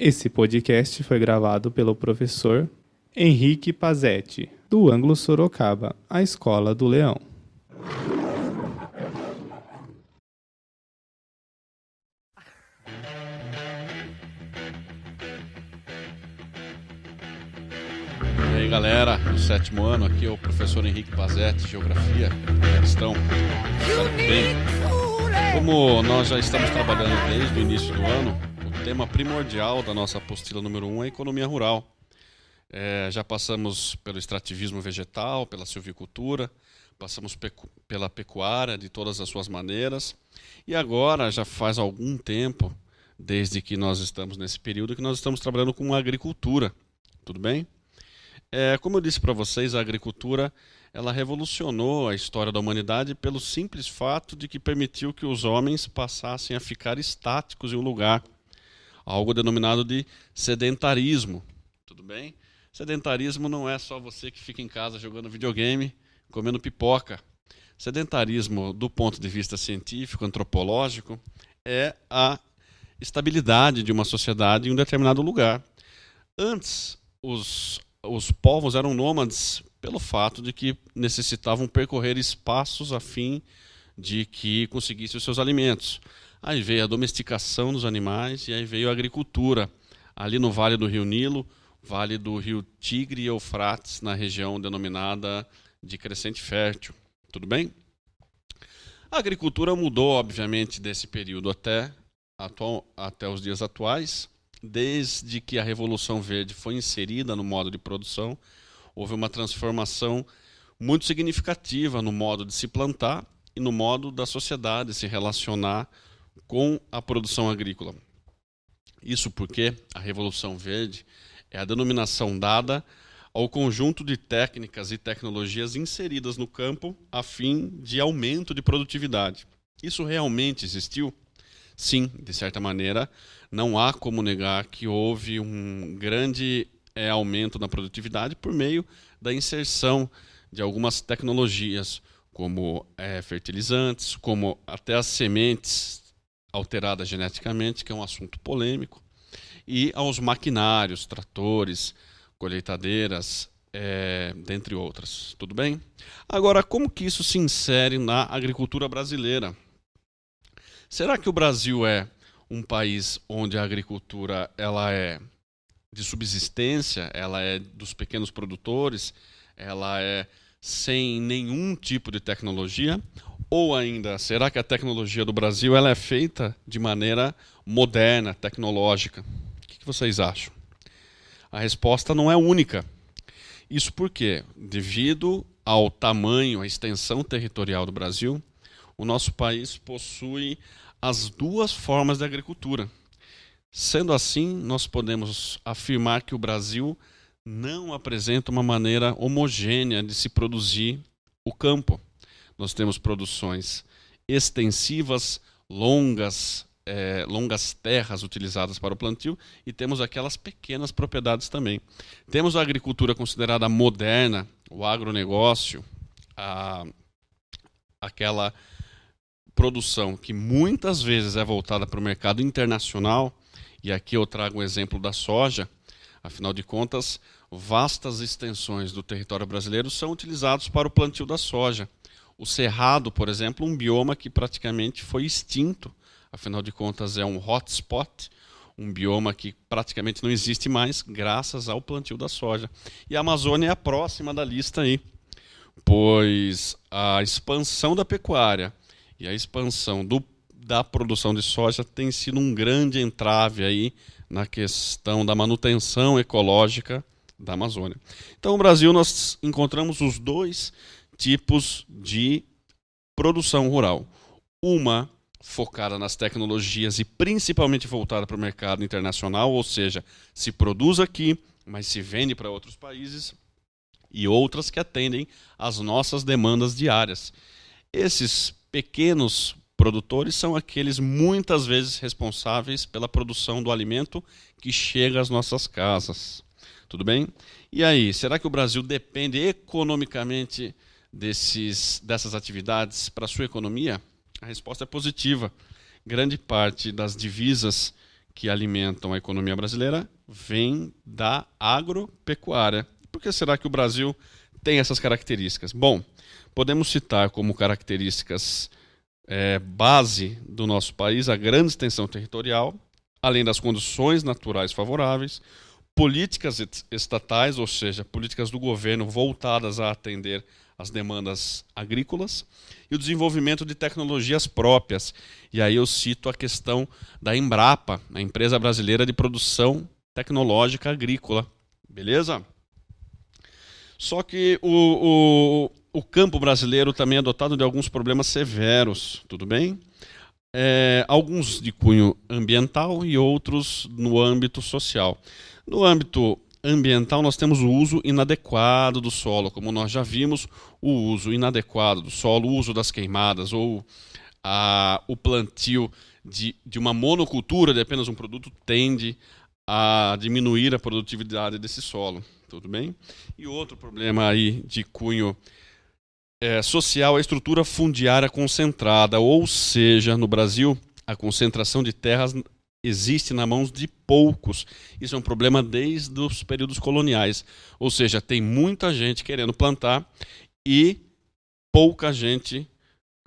Esse podcast foi gravado pelo professor Henrique Pazetti, do Ângulo Sorocaba, a Escola do Leão. E aí galera, do 7º ano, aqui é o professor Henrique Pazetti, Geografia, Estão bem? Como nós já estamos trabalhando desde o início do ano, o tema primordial da nossa apostila número 1 é a economia rural. Já passamos pelo extrativismo vegetal, pela silvicultura, passamos pela pecuária de todas as suas maneiras, e agora já faz algum tempo, desde que nós estamos nesse período, que nós estamos trabalhando com a agricultura, tudo bem? Como eu disse para vocês, a agricultura ela revolucionou a história da humanidade pelo simples fato de que permitiu que os homens passassem a ficar estáticos em um lugar, algo denominado de sedentarismo, tudo bem? Sedentarismo não é só você que fica em casa jogando videogame, comendo pipoca. Sedentarismo, do ponto de vista científico, antropológico, é a estabilidade de uma sociedade em um determinado lugar. Antes, os povos eram nômades pelo fato de que necessitavam percorrer espaços a fim de que conseguissem os seus alimentos. Aí veio a domesticação dos animais e aí veio a agricultura, ali no Vale do Rio Nilo, Vale do Rio Tigre e Eufrates, na região denominada de Crescente Fértil. Tudo bem? A agricultura mudou, obviamente, desse período até os dias atuais. Desde que a Revolução Verde foi inserida no modo de produção, houve uma transformação muito significativa no modo de se plantar e no modo da sociedade se relacionar com a produção agrícola. Isso porque a Revolução Verde é a denominação dada ao conjunto de técnicas e tecnologias inseridas no campo a fim de aumento de produtividade. Isso realmente existiu? Sim, de certa maneira, não há como negar que houve um grande aumento na produtividade por meio da inserção de algumas tecnologias, como fertilizantes, como até as sementes alteradas geneticamente, que é um assunto polêmico, e aos maquinários, tratores, colheitadeiras, dentre outras. Tudo bem? Agora, como que isso se insere na agricultura brasileira? Será que o Brasil é um país onde a agricultura ela é de subsistência, ela é dos pequenos produtores, ela é sem nenhum tipo de tecnologia? Ou ainda, será que a tecnologia do Brasil ela é feita de maneira moderna, tecnológica? O que vocês acham? A resposta não é única. Isso porque, devido ao tamanho, à extensão territorial do Brasil, o nosso país possui as duas formas de agricultura. Sendo assim, nós podemos afirmar que o Brasil não apresenta uma maneira homogênea de se produzir o campo. Nós temos produções extensivas, longas terras utilizadas para o plantio e temos aquelas pequenas propriedades também. Temos a agricultura considerada moderna, o agronegócio, aquela produção que muitas vezes é voltada para o mercado internacional, e aqui eu trago um exemplo da soja. Afinal de contas, vastas extensões do território brasileiro são utilizados para o plantio da soja. O cerrado, por exemplo, um bioma que praticamente foi extinto, afinal de contas é um hotspot, um bioma que praticamente não existe mais graças ao plantio da soja. E a Amazônia é a próxima da lista aí, pois a expansão da pecuária e a expansão da produção de soja tem sido um grande entrave aí na questão da manutenção ecológica da Amazônia. Então, no Brasil, nós encontramos os dois tipos de produção rural. Uma focada nas tecnologias e principalmente voltada para o mercado internacional, ou seja, se produz aqui, mas se vende para outros países, e outras que atendem às nossas demandas diárias. Esses pequenos produtores são aqueles muitas vezes responsáveis pela produção do alimento que chega às nossas casas. Tudo bem? E aí, será que o Brasil depende economicamente dessas atividades para a sua economia? A resposta é positiva. Grande parte das divisas que alimentam a economia brasileira vêm da agropecuária. Por que será que o Brasil tem essas características? Bom, podemos citar como características base do nosso país a grande extensão territorial, além das condições naturais favoráveis, políticas estatais, ou seja, políticas do governo voltadas a atender as demandas agrícolas, e o desenvolvimento de tecnologias próprias. E aí eu cito a questão da Embrapa, a empresa brasileira de produção tecnológica agrícola. Beleza? Só que o campo brasileiro também é dotado de alguns problemas severos, tudo bem? Alguns de cunho ambiental e outros no âmbito social. No âmbito ambiental, nós temos o uso inadequado do solo, como nós já vimos, o uso inadequado do solo, o uso das queimadas ou o plantio de uma monocultura de apenas um produto tende a diminuir a produtividade desse solo, tudo bem? E outro problema aí de cunho social é a estrutura fundiária concentrada, ou seja, no Brasil, a concentração de terras existe nas mãos de poucos. Isso é um problema desde os períodos coloniais. Ou seja, tem muita gente querendo plantar e pouca gente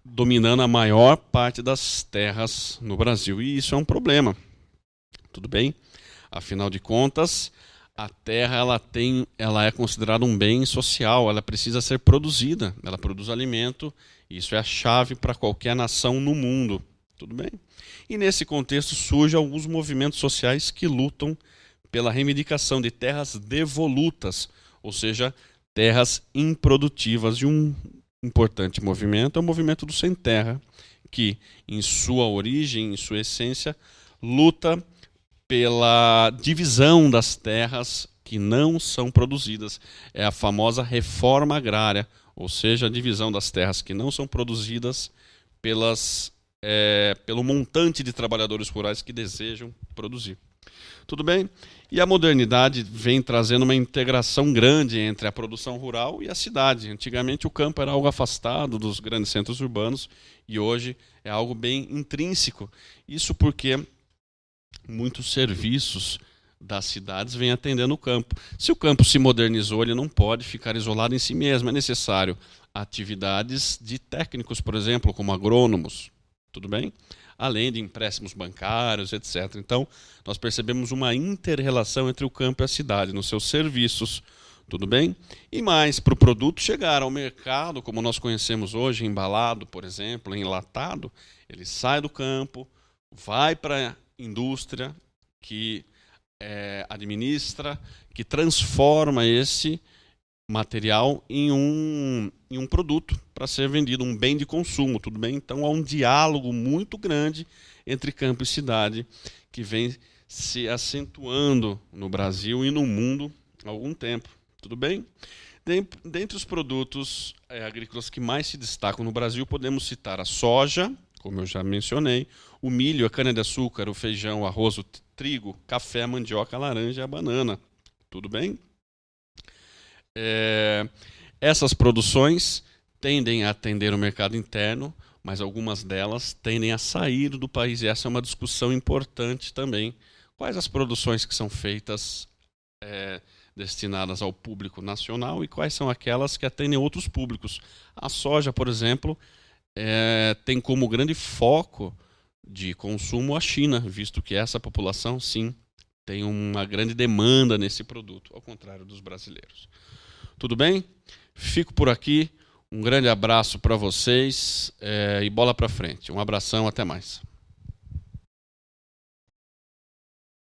dominando a maior parte das terras no Brasil. E isso é um problema. Tudo bem? Afinal de contas, a terra ela é considerada um bem social, ela precisa ser produzida, ela produz alimento, e isso é a chave para qualquer nação no mundo. Tudo bem? E nesse contexto surgem alguns movimentos sociais que lutam pela reivindicação de terras devolutas, ou seja, terras improdutivas. E um importante movimento é o movimento do Sem Terra, que em sua origem, em sua essência, luta pela divisão das terras que não são produzidas. É a famosa reforma agrária, ou seja, a divisão das terras que não são produzidas pelo montante de trabalhadores rurais que desejam produzir. Tudo bem? E a modernidade vem trazendo uma integração grande entre a produção rural e a cidade. Antigamente o campo era algo afastado dos grandes centros urbanos e hoje é algo bem intrínseco. Isso porque muitos serviços das cidades vêm atendendo o campo. Se o campo se modernizou, ele não pode ficar isolado em si mesmo. É necessário atividades de técnicos, por exemplo, como agrônomos, tudo bem? Além de empréstimos bancários, etc. Então, nós percebemos uma inter-relação entre o campo e a cidade, nos seus serviços, tudo bem? E mais, para o produto chegar ao mercado, como nós conhecemos hoje, embalado, por exemplo, enlatado, ele sai do campo, vai para a indústria que administra, que transforma esse material em um produto para ser vendido, um bem de consumo, tudo bem? Então há um diálogo muito grande entre campo e cidade que vem se acentuando no Brasil e no mundo há algum tempo, tudo bem? Dentre os produtos agrícolas que mais se destacam no Brasil, podemos citar a soja, como eu já mencionei, o milho, a cana-de-açúcar, o feijão, o arroz, o trigo, café, a mandioca, a laranja e a banana, tudo bem? Essas produções tendem a atender o mercado interno, mas algumas delas tendem a sair do país. E essa é uma discussão importante também. Quais as produções que são feitas destinadas ao público nacional e quais são aquelas que atendem outros públicos? A soja, por exemplo, tem como grande foco de consumo a China, visto que essa população, sim, tem uma grande demanda nesse produto, ao contrário dos brasileiros. Tudo bem? Fico por aqui. Um grande abraço para vocês e bola para frente. Um abração, até mais.